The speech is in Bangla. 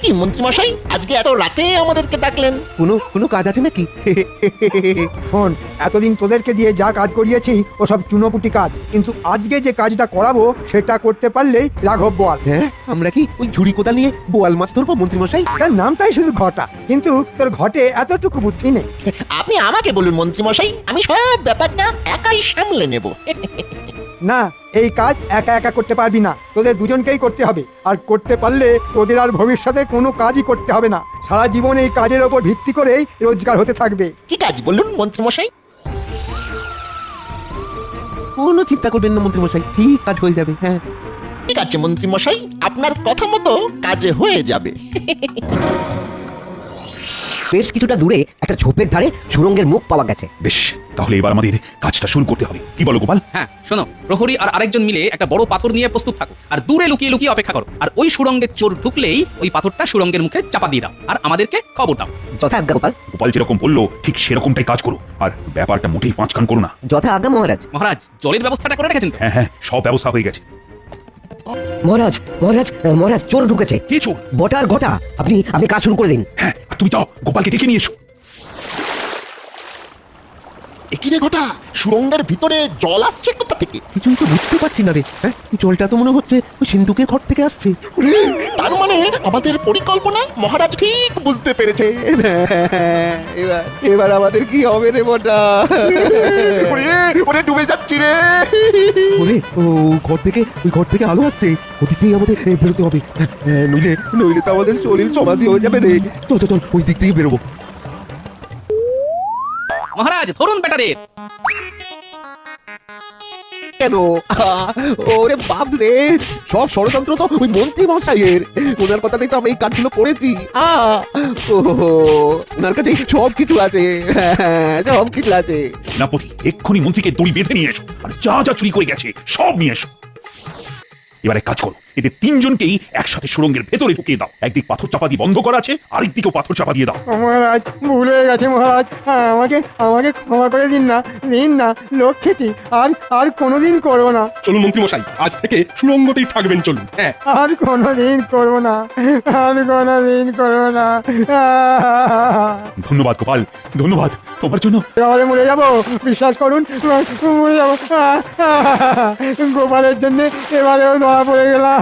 কি মন্ত্রীমশাই, আজকে এত রাতে আমাদেরকে ডাকলেন? কোনো কাজ আছে নাকি? শোন, এতদিন তোদেরকে দিয়ে যা কাজ করিয়েছি ওসব চুনোপুটি কাজ, কিন্তু আজকে যে কাজটা করাবো সেটা করতে পারলেই রাঘব বোয়াল। হ্যাঁ, আমরা কি ওই ঝুড়ি কোদাল নিয়ে বোয়াল মাছ ধরবো মন্ত্রীমশাই? তার নামটাই শুধু ঘটা, কিন্তু তোর ঘটে এতটুকু বুদ্ধি নেই। আপনি আমাকে বলুন মন্ত্রীমশাই, আমি সব ব্যাপারটা একাই সামলে নেব। না, এই কাজ একা একা করতে পারবি না, তোদের দুজনকেই করতে হবে। আর করতে পারলে তোদের আর ভবিষ্যতে কোনো কাজই করতে হবে না, সারা জীবন এই কাজের ওপর ভিত্তি করেই রোজগার হতে থাকবে। কি কাজ বলুন মন্ত্রীমশাই? কোনো চিন্তা করবেন না মন্ত্রীমশাই, ঠিক কাজ হয়ে যাবে। হ্যাঁ, ঠিক আছে মন্ত্রীমশাই, আপনার কথা মতো কাজে হয়ে যাবে। বেশ কিছুটা দূরে একটা ঝোপের ধারে সুড়ঙ্গের মুখ পাওয়া গেছে। বেশ, তাহলে এবার আমাদের কাজটা শুরু করতে হবে। কি বলো গোপাল? হ্যাঁ শোনো, প্রহরী আর আরেকজন মিলে একটা বড় পাথর নিয়ে প্রস্তুত থাকো, আর দূরে লুকিয়ে লুকিয়ে অপেক্ষা করো। আর ওই সুড়ঙ্গের চোর ঢুকলেই ওই পাথরটা সুড়ঙ্গের মুখে চাপা দিয়ে দাও, আর আমাদেরকে খবর দাও। যথা আজ্ঞা গোপাল। গোপাল যেরকম বললো ঠিক সেরকমটাই কাজ করো, আর ব্যাপারটা মোটেই পাঁচকান করো না। যথা আজ্ঞা মহারাজ। মহারাজ, জলের ব্যবস্থাটা করে রেখেছেন তো? হ্যাঁ হ্যাঁ, সব ব্যবস্থা হয়ে গেছে। মহারাজ মহারাজ মহারাজ, চোর ঢুকেছে। কি চোর? বটা আর ঘটা, আপনি আপনি কাজ শুরু করে দিন। হ্যাঁ, আর তুমি যাও গোপালকে ডেকে নিয়ে এসো। কি রে ঘটা, সুরঙ্গের ভিতরে জল আসছে কোথা থেকে? কিছুই তো বুঝতে পারছি না রে। হ্যাঁ, জলটা তো মনে হচ্ছে ওই সিন্ধুকের ঘর থেকে আসছে। তার মানে আমাদের পরিকল্পনা মহারাজ ঠিক বুঝতে পেরেছে। এবার আমাদের কি হবে রে বড়া? ওরে ডুবে যাচ্ছি রে। ওরে, ওই ঘর থেকে আলো আসছে, ওদিকেই আমাদের বেরোতে হবে। নইলে তো আমাদের শরীর সমাধি হয়ে যাবে রে। চল চল চল, ওই দিক থেকে বেরোবো। মহারাজ ধরুন বেটাদের। কেন? ওরে বাপ রে, সব ষড়যন্ত্র তো ওই মন্ত্রী মশাইয়ের। ওনার কথাতেই তো আমরা এই কাজগুলো করেছি। ওনার কাছে সব কিছু আছে, সব কিছু আছে। সেনাপতি, এক্ষুনি মন্ত্রীকে দড়ি বেঁধে নিয়ে এসো, আর যা যা চুরি করে গেছে সব নিয়ে এসো। এবারে কাজ করো, এদের তিনজনকেই একসাথে সুড়ঙ্গের ভেতরে ঢুকিয়ে দাও। একদিক পাথর চাপা দিয়ে বন্ধ করা আছে, আরেকদিকেও পাথর চাপা দিয়ে দাও। মহারাজ, ভুল হয়ে গেছে মহারাজ, আমাকে আমাকে ক্ষমা করে দিন না লক্ষ্মীটি, আর কোনোদিন করবো না। চলুন মন্ত্রী মশাই, আজ থেকে সুড়ঙ্গতেই থাকবেন, চলুন। হ্যাঁ, আর কোনোদিন করবো না, আর কোনোদিন করবো না। ধন্যবাদ গোপাল, ধন্যবাদ তোমার জন্য। এবারে মরে যাবো, বিশ্বাস করুন, মরে যাবো। গোপালের জন্য এবারেও ধরা পড়ে গেলাম।